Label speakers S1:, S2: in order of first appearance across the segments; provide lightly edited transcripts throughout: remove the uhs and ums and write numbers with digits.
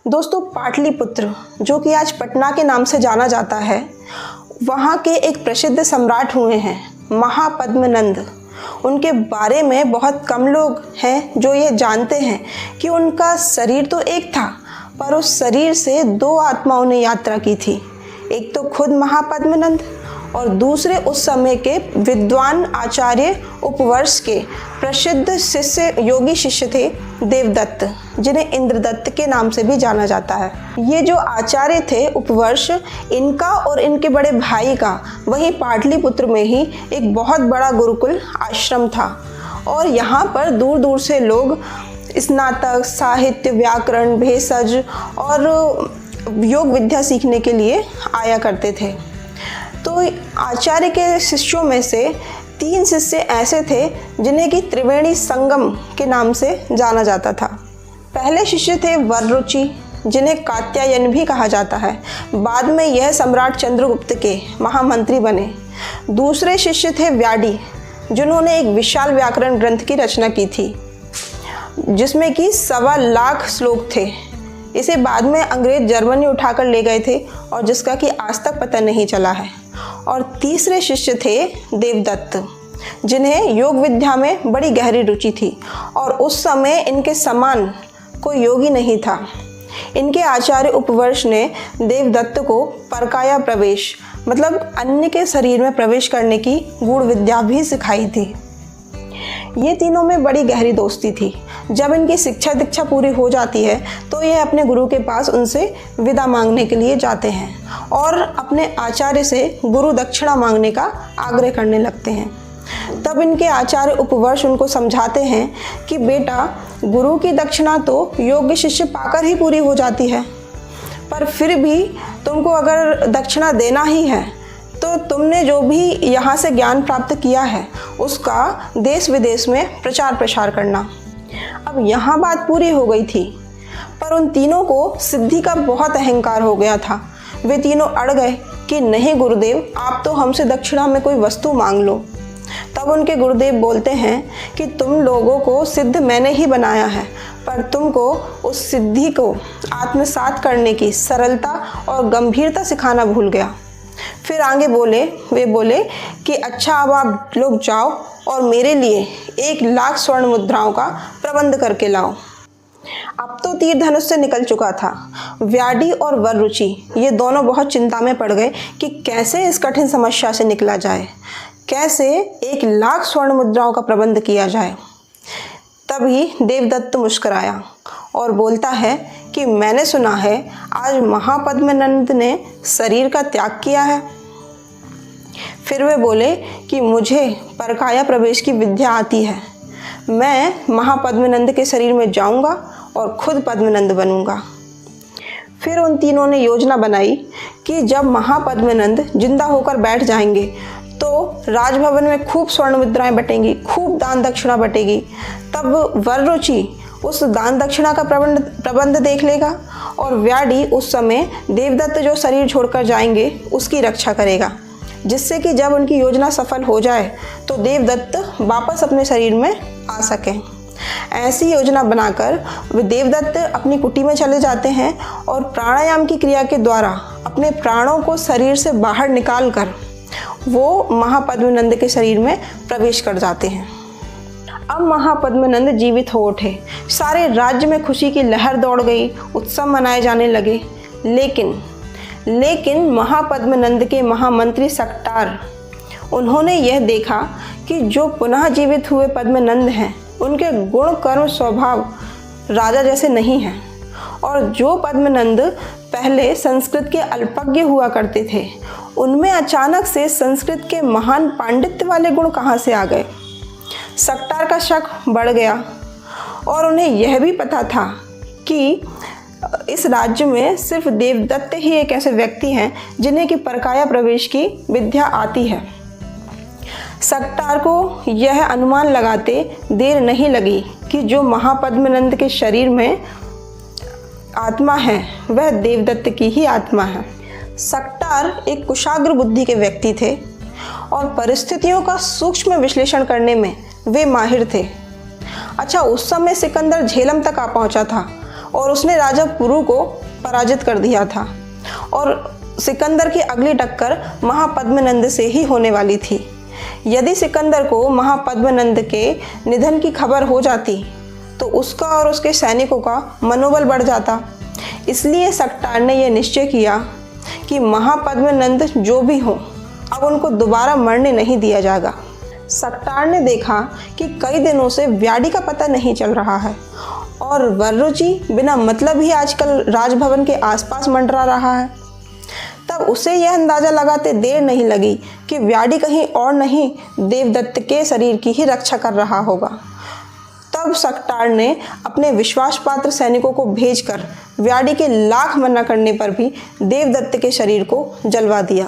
S1: दोस्तों, पाटलिपुत्र जो कि आज पटना के नाम से जाना जाता है, वहाँ के एक प्रसिद्ध सम्राट हुए हैं महापद्मनंद। उनके बारे में बहुत कम लोग हैं जो ये जानते हैं कि उनका शरीर तो एक था, पर उस शरीर से दो आत्माओं ने यात्रा की थी। एक तो खुद महापद्मनंद और दूसरे उस समय के विद्वान आचार्य उपवर्ष के प्रसिद्ध शिष्य योगी शिष्य थे देवदत्त, जिन्हें इंद्रदत्त के नाम से भी जाना जाता है। ये जो आचार्य थे उपवर्ष, इनका और इनके बड़े भाई का वहीं पाटलिपुत्र में ही एक बहुत बड़ा गुरुकुल आश्रम था और यहाँ पर दूर दूर से लोग स्नातक, साहित्य, व्याकरण, भेषज और योग विद्या सीखने के लिए आया करते थे। तो आचार्य के शिष्यों में से 3 शिष्य ऐसे थे जिन्हें कि त्रिवेणी संगम के नाम से जाना जाता था। पहले शिष्य थे वररुचि, जिन्हें कात्यायन भी कहा जाता है। बाद में यह सम्राट चंद्रगुप्त के महामंत्री बने। दूसरे शिष्य थे व्याडी, जिन्होंने एक विशाल व्याकरण ग्रंथ की रचना की थी जिसमें कि 1.25 लाख श्लोक थे। इसे बाद में अंग्रेज जर्मनी उठाकर ले गए थे और जिसका कि आज तक पता नहीं चला है। और तीसरे शिष्य थे देवदत्त, जिन्हें योग विद्या में बड़ी गहरी रुचि थी और उस समय इनके समान कोई योगी नहीं था। इनके आचार्य उपवर्ष ने देवदत्त को परकाया प्रवेश मतलब अन्य के शरीर में प्रवेश करने की गूढ़ विद्या भी सिखाई थी। ये तीनों में बड़ी गहरी दोस्ती थी। जब इनकी शिक्षा दीक्षा पूरी हो जाती है तो ये अपने गुरु के पास उनसे विदा मांगने के लिए जाते हैं और अपने आचार्य से गुरु दक्षिणा मांगने का आग्रह करने लगते हैं। तब इनके आचार्य उपवर्ष उनको समझाते हैं कि बेटा, गुरु की दक्षिणा तो योग्य शिष्य पाकर ही पूरी हो जाती है, पर फिर भी तुमको अगर दक्षिणा देना ही है तो तुमने जो भी यहाँ से ज्ञान प्राप्त किया है उसका देश विदेश में प्रचार प्रसार करना। अब यहाँ बात पूरी हो गई थी, पर उन तीनों को सिद्धि का बहुत अहंकार हो गया था। वे तीनों अड़ गए कि नहीं गुरुदेव, आप तो हमसे दक्षिणा में कोई वस्तु मांग लो। तब उनके गुरुदेव बोलते हैं कि तुम लोगों को सिद्ध मैंने ही बनाया है, पर तुमको उस सिद्धि को आत्मसात करने की सरलता और गंभीरता सिखाना भूल गया। फिर आगे वे बोले कि अच्छा, अब आप लोग जाओ और मेरे लिए 1 लाख स्वर्ण मुद्राओं का प्रबंध करके लाओ। अब तो तीर धनुष से निकल चुका था। व्याडी और वररुचि ये दोनों बहुत चिंता में पड़ गए कि कैसे इस कठिन समस्या से निकला जाए, कैसे 1 लाख स्वर्ण मुद्राओं का प्रबंध किया जाए। तभी देवदत्त मुस्कुराया और बोलता है कि मैंने सुना है आज महापद्मनंद ने शरीर का त्याग किया है। फिर वे बोले कि मुझे परकाया प्रवेश की विद्या आती है, मैं महापद्मनंद के शरीर में जाऊंगा और खुद पद्मनंद बनूंगा। फिर उन तीनों ने योजना बनाई कि जब महापद्मनंद जिंदा होकर बैठ जाएंगे तो राजभवन में खूब स्वर्ण मुद्राएं बटेंगी, खूब दान दक्षिणा बटेगी। तब वररुचि उस दान दक्षिणा का प्रबंध देख लेगा और व्याडी उस समय देवदत्त जो शरीर छोड़कर जाएंगे उसकी रक्षा करेगा, जिससे कि जब उनकी योजना सफल हो जाए तो देवदत्त वापस अपने शरीर में आ सकें। ऐसी योजना बनाकर वे देवदत्त अपनी कुटी में चले जाते हैं और प्राणायाम की क्रिया के द्वारा अपने प्राणों को शरीर से बाहर निकाल कर वो महापद्मनंद के शरीर में प्रवेश कर जाते हैं। अब महापद्मनंद जीवित हो उठे। सारे राज्य में खुशी की लहर दौड़ गई, उत्सव मनाए जाने लगे। लेकिन महापद्मनंद के महामंत्री सक्टार, उन्होंने यह देखा कि जो पुनः जीवित हुए पद्मनंद हैं उनके गुण, कर्म, स्वभाव राजा जैसे नहीं हैं और जो पद्मनंद पहले संस्कृत के अल्पज्ञ हुआ करते थे उनमें अचानक से संस्कृत के महान पांडित्य वाले गुण कहाँ से आ गए। सक्टार का शक बढ़ गया और उन्हें यह भी पता था कि इस राज्य में सिर्फ देवदत्त ही एक ऐसे व्यक्ति हैं जिन्हें कि परकाया प्रवेश की विद्या आती है। सक्टार को यह अनुमान लगाते देर नहीं लगी कि जो महापद्मनंद के शरीर में आत्मा है वह देवदत्त की ही आत्मा है। सक्टार एक कुशाग्र बुद्धि के व्यक्ति थे और परिस्थितियों का सूक्ष्म विश्लेषण करने में वे माहिर थे। अच्छा, उस समय सिकंदर झेलम तक आ पहुंचा था और उसने राजा पुरु को पराजित कर दिया था और सिकंदर की अगली टक्कर महापद्मनंद से ही होने वाली थी। यदि सिकंदर को महापद्मनंद के निधन की खबर हो जाती तो उसका और उसके सैनिकों का मनोबल बढ़ जाता। इसलिए सक्टार ने यह निश्चय किया कि महापद्मनंद जो भी हो, अब उनको दोबारा मरने नहीं दिया जाएगा। सक्टार ने देखा कि कई दिनों से व्याडी का पता नहीं चल रहा है और वर्रुची बिना मतलब ही आजकल राजभवन के आसपास मंडरा रहा है। तब उसे यह अंदाज़ा लगाते देर नहीं लगी कि व्याडी कहीं और नहीं देवदत्त के शरीर की ही रक्षा कर रहा होगा। तब सक्टार ने अपने विश्वासपात्र सैनिकों को भेजकर व्याडी के लाख मना करने पर भी देवदत्त के शरीर को जलवा दिया।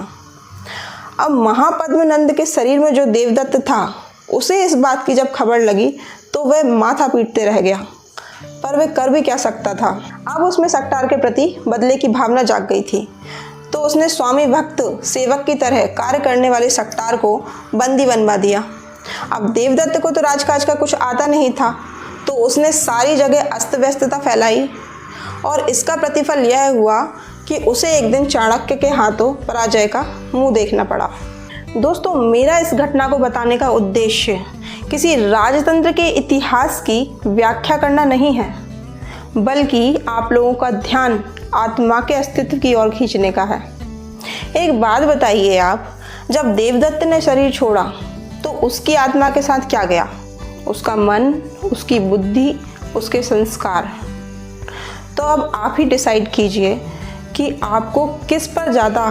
S1: अब महापद्मनंद के शरीर में जो देवदत्त था, उसे इस बात की जब खबर लगी तो वह माथा पीटते रह गया, पर वह कर भी क्या सकता था। अब उसमें सक्टार के प्रति बदले की भावना जाग गई थी, तो उसने स्वामी भक्त सेवक की तरह कार्य करने वाले सक्टार को बंदी बनवा दिया। अब देवदत्त को तो राजकाज का कुछ आता नहीं था, तो उसने सारी जगह अस्त व्यस्तता फैलाई और इसका प्रतिफल यह हुआ कि उसे एक दिन चाणक्य के हाथों पराजय का मुंह देखना पड़ा। दोस्तों, मेरा इस घटना को बताने का उद्देश्य किसी राजतंत्र के इतिहास की व्याख्या करना नहीं है, बल्कि आप लोगों का ध्यान आत्मा के अस्तित्व की ओर खींचने का है। एक बात बताइए आप, जब देवदत्त ने शरीर छोड़ा तो उसकी आत्मा के साथ क्या गया? उसका मन, उसकी बुद्धि, उसके संस्कार। तो अब आप ही डिसाइड कीजिए कि आपको किस पर ज़्यादा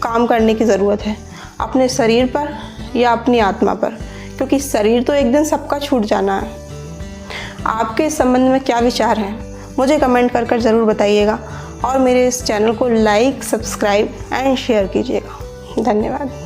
S1: काम करने की ज़रूरत है, अपने शरीर पर या अपनी आत्मा पर, क्योंकि शरीर तो एक दिन सबका छूट जाना है। आपके इस संबंध में क्या विचार हैं, मुझे कमेंट कर ज़रूर बताइएगा और मेरे इस चैनल को लाइक, सब्सक्राइब एंड शेयर कीजिएगा। धन्यवाद।